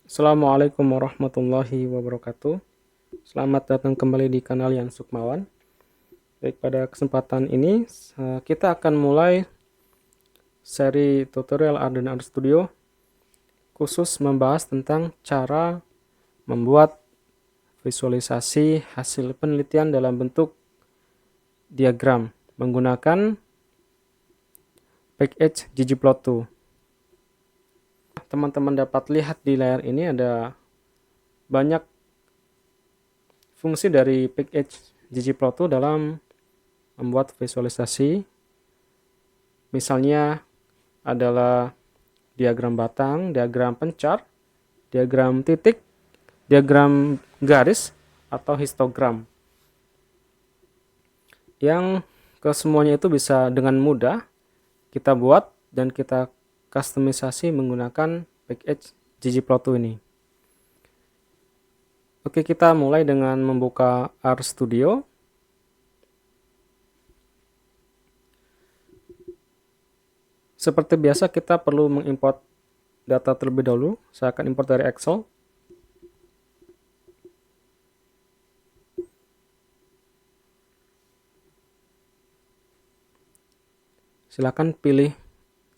Assalamualaikum warahmatullahi wabarakatuh. Selamat datang kembali di kanal Yan Sukmawan. Baik, pada kesempatan ini kita akan mulai seri tutorial Arduino Studio khusus membahas tentang cara membuat visualisasi hasil penelitian dalam bentuk diagram menggunakan package ggplot2. Teman-teman dapat lihat di layar ini ada banyak fungsi dari package ggplot2 dalam membuat visualisasi. Misalnya adalah diagram batang, diagram pencar, diagram titik, diagram garis, atau histogram. Yang kesemuanya itu bisa dengan mudah kita buat dan kita kustomisasi menggunakan package ggplot2 ini. Oke, kita mulai dengan membuka RStudio. Seperti biasa kita perlu mengimport data terlebih dahulu. Saya akan import dari Excel. Silakan pilih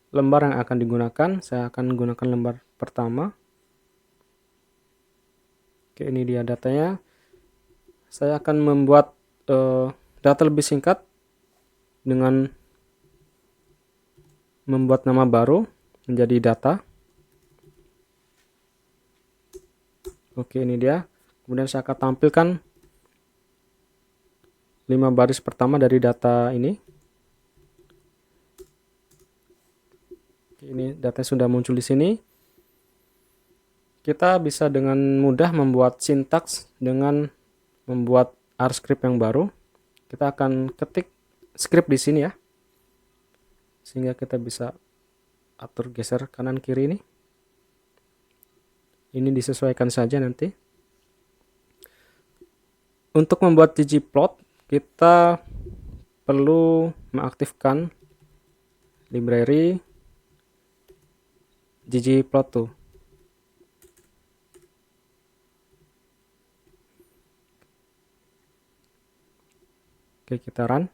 lembar yang akan digunakan. Saya akan menggunakan lembar pertama. Oke, ini dia datanya. Saya akan membuat data lebih singkat dengan membuat nama baru menjadi data. Oke, ini dia. Kemudian saya akan tampilkan 5 baris pertama dari data ini. Oke, ini data sudah muncul di sini. Kita bisa dengan mudah membuat sintaks dengan membuat R script yang baru. Kita akan ketik script di sini ya, sehingga kita bisa atur geser kanan kiri ini. Ini disesuaikan saja nanti. Untuk membuat ggplot, kita perlu mengaktifkan library ggplot2. Oke, kita run.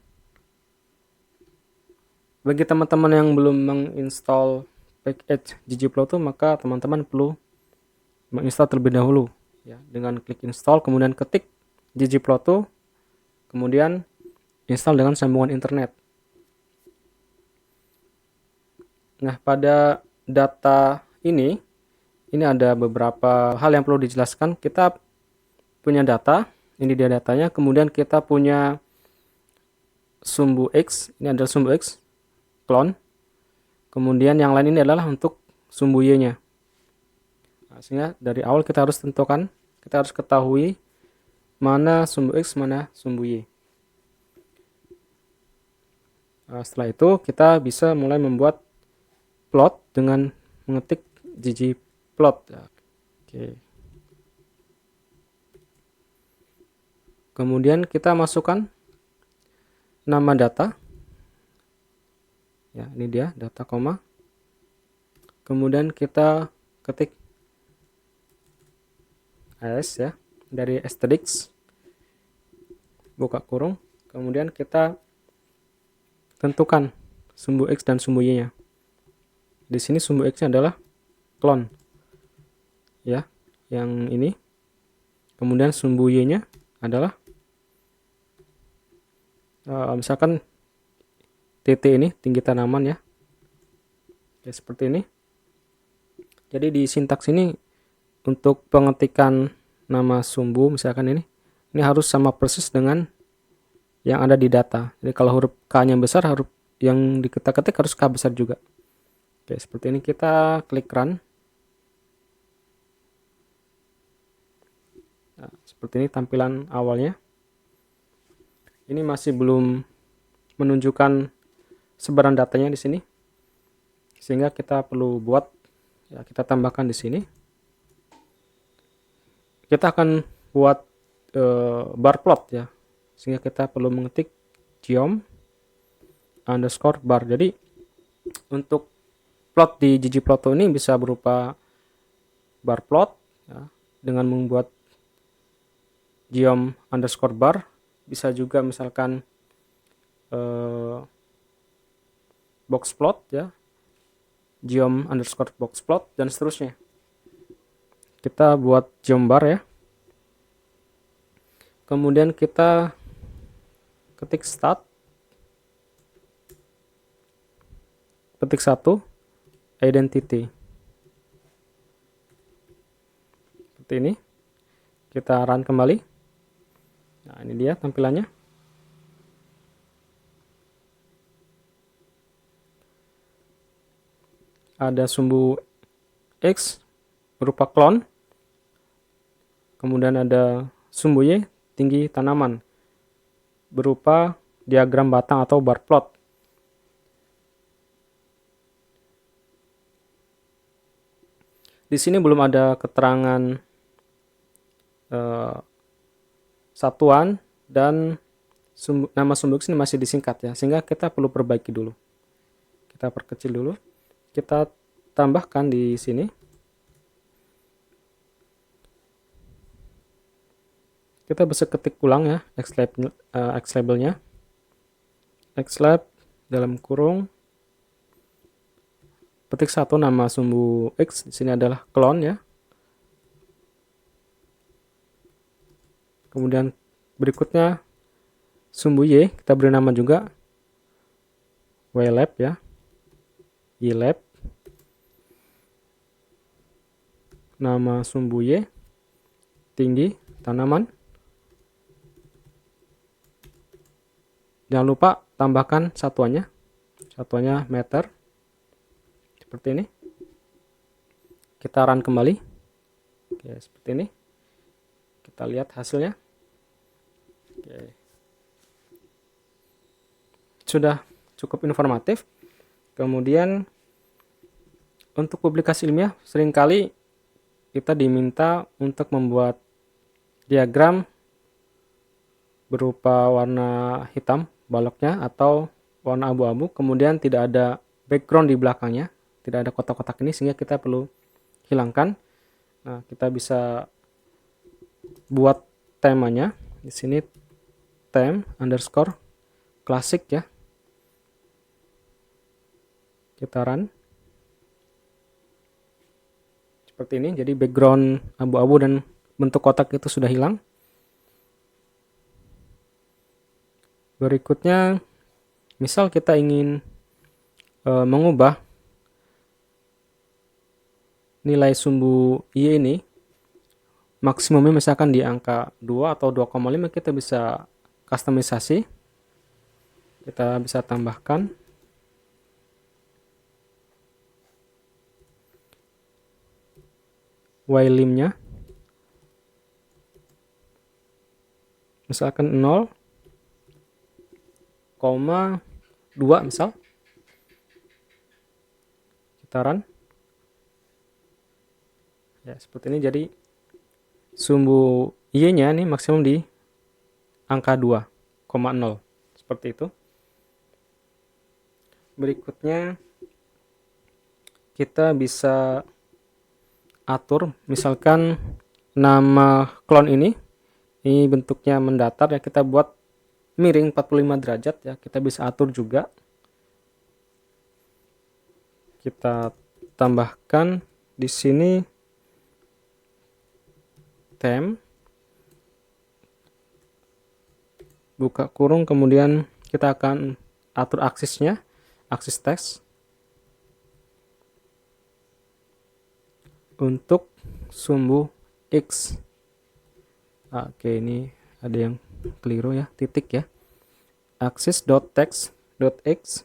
Bagi teman-teman yang belum menginstall package ggplot2, maka teman-teman perlu menginstal terlebih dahulu ya, dengan klik install, kemudian ketik ggplot2, kemudian install dengan sambungan internet. Nah, pada data ini ada beberapa hal yang perlu dijelaskan. Kita punya data, ini dia datanya, kemudian kita punya sumbu X, ini adalah sumbu X, clone. Kemudian yang lain ini adalah untuk sumbu Y-nya. Nah, sehingga dari awal kita harus tentukan, kita harus ketahui mana sumbu X, mana sumbu Y. Nah, setelah itu kita bisa mulai membuat plot dengan mengetik ggplot. Oke. Kemudian kita masukkan nama data. Ya, ini dia data koma. Kemudian kita ketik as ya, dari asterix, buka kurung. Kemudian kita tentukan sumbu X dan sumbu Y-nya. Di sini sumbu X-nya adalah clone. Ya, yang ini. Kemudian sumbu Y-nya adalah misalkan TT ini, tinggi tanaman ya. Oke, seperti ini. Jadi di sintaks ini untuk pengetikan nama sumbu misalkan ini harus sama persis dengan yang ada di data. Jadi kalau huruf K-nya besar, huruf yang diketik-ketik harus K besar juga. Oke, seperti ini. Kita klik run. Nah, seperti ini tampilan awalnya. Ini masih belum menunjukkan sebaran datanya di sini, sehingga kita perlu buat ya, kita tambahkan di sini. Kita akan buat bar plot ya, sehingga kita perlu mengetik geom underscore bar. Jadi untuk plot di ggplot2 ini bisa berupa bar plot, ya, dengan membuat geom underscore bar, bisa juga misalkan box plot ya, geom underscore box plot dan seterusnya. Kita buat geom bar ya, kemudian kita ketik start, ketik 1 identity seperti ini, kita run kembali. Nah, ini dia tampilannya. Ada sumbu X berupa klon, kemudian ada sumbu Y tinggi tanaman berupa diagram batang atau bar plot. Di sini belum ada keterangan satuan dan nama sumbu X ini masih disingkat ya, sehingga kita perlu perbaiki dulu. Kita perkecil dulu, kita tambahkan di sini. Kita bisa ketik ulang ya X-labelnya, X-lab dalam kurung petik 1 nama sumbu X, di sini adalah klon ya. Kemudian berikutnya sumbu Y, kita beri nama juga Y-lab ya, Y-lab. Nama sumbu Y tinggi tanaman. Jangan lupa tambahkan satuannya meter seperti ini. Kita run kembali. Oke, seperti ini. Kita lihat hasilnya. Oke. Sudah cukup informatif. Kemudian untuk publikasi ilmiah seringkali kita diminta untuk membuat diagram berupa warna hitam baloknya atau warna abu-abu, kemudian tidak ada background di belakangnya, tidak ada kotak-kotak ini, sehingga kita perlu hilangkan. Nah, kita bisa buat temanya di sini, theme underscore klasik ya. Kita run seperti ini, jadi background abu-abu dan bentuk kotak itu sudah hilang. Berikutnya, misal kita ingin mengubah nilai sumbu Y ini, maksimumnya misalkan di angka 2 atau 2,5, kita bisa customisasi. Kita bisa tambahkan Y-lim-nya. Misalkan 0,2 misal. Kita run. Ya, seperti ini. Jadi sumbu Y-nya nih maksimum di angka 2,0. Seperti itu. Berikutnya kita bisa atur misalkan nama klon ini bentuknya mendatar ya, kita buat miring 45 derajat ya, kita bisa atur juga. Kita tambahkan di sini theme, buka kurung, kemudian kita akan atur aksisnya, aksis teks. Untuk sumbu X, oke, ini ada yang keliru ya, titik ya, axis.text.x,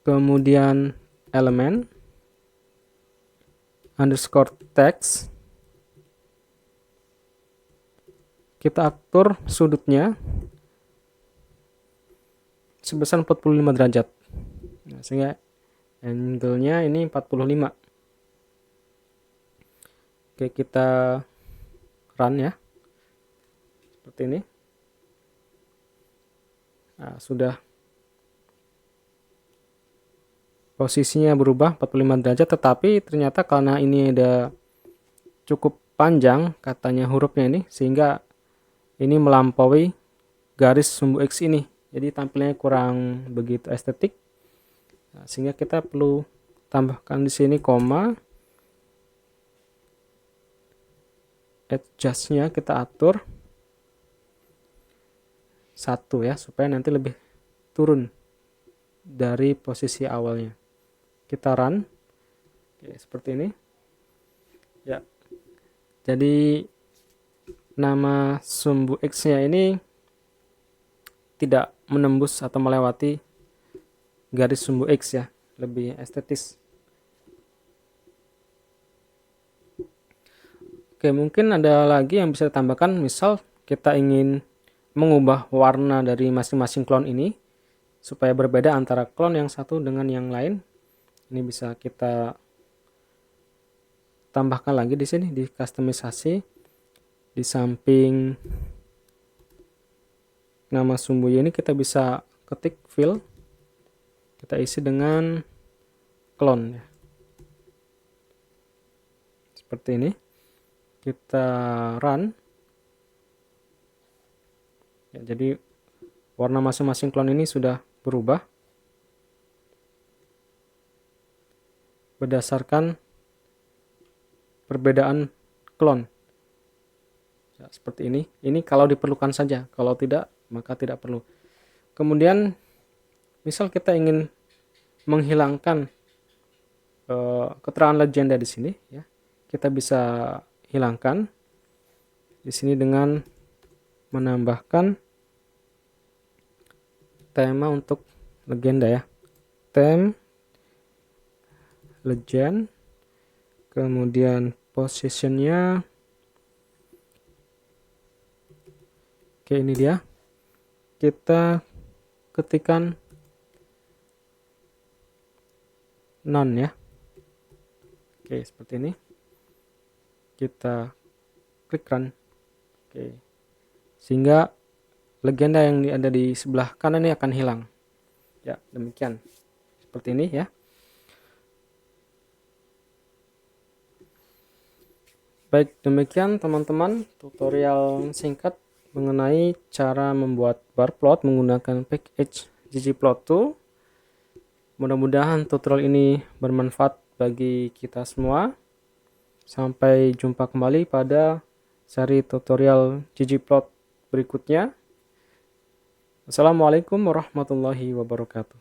kemudian elemen underscore text, kita atur sudutnya sebesar 45 derajat, nah, sehingga angle-nya ini 45. Oke, kita run ya, seperti ini. Nah, sudah posisinya berubah 45 derajat, tetapi ternyata karena ini ada cukup panjang katanya hurufnya ini, sehingga ini melampaui garis sumbu X ini. Jadi tampilnya kurang begitu estetik. Nah, sehingga kita perlu tambahkan di sini koma. Adjust-nya kita atur 1 ya, supaya nanti lebih turun dari posisi awalnya. Kita run. Oke, seperti ini. Ya. Jadi nama sumbu X-nya ini tidak menembus atau melewati garis sumbu X ya, lebih estetis. Oke, mungkin ada lagi yang bisa ditambahkan, misal kita ingin mengubah warna dari masing-masing clone ini supaya berbeda antara clone yang satu dengan yang lain. Ini bisa kita tambahkan lagi di sini di kustomisasi, di samping nama sumbu ini kita bisa ketik fill, kita isi dengan clone ya. Seperti ini. Kita run ya, jadi warna masing-masing clone ini sudah berubah berdasarkan perbedaan clone ya, seperti ini. Ini kalau diperlukan saja, kalau tidak maka tidak perlu. Kemudian misal kita ingin menghilangkan keterangan legenda di sini ya, kita bisa hilangkan di sini dengan menambahkan tema untuk legenda ya, tem legend, kemudian positionnya. Oke, ini dia, kita ketikkan none ya. Oke, seperti ini, kita klik run. Oke, sehingga legenda yang ada di sebelah kanan ini akan hilang ya, demikian seperti ini ya. Baik, demikian teman-teman tutorial singkat mengenai cara membuat bar plot menggunakan package ggplot2. Mudah-mudahan tutorial ini bermanfaat bagi kita semua. Sampai jumpa kembali pada seri tutorial ggplot berikutnya. Assalamualaikum warahmatullahi wabarakatuh.